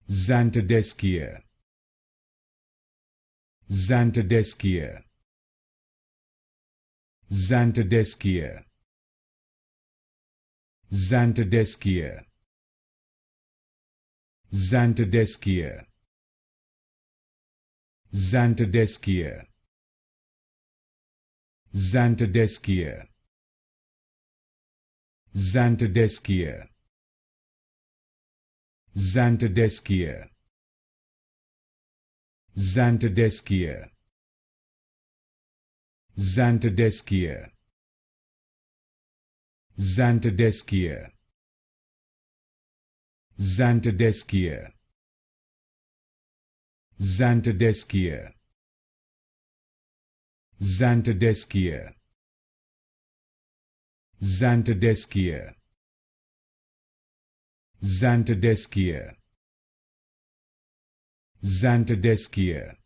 Zantedeschia, Zantedeschia, Zantedeschia, Zantedeschia, Zantedeschia, Zantedeschia, Zantedeschia, Zantedeschia, Zantedeschia, Zantedeschia, Zantedeschia, Zantedeschia, Zantedeschia, Zantedeschia, Zantedeschia, Zantedeschia, Zantedeschia, Zantedeschia,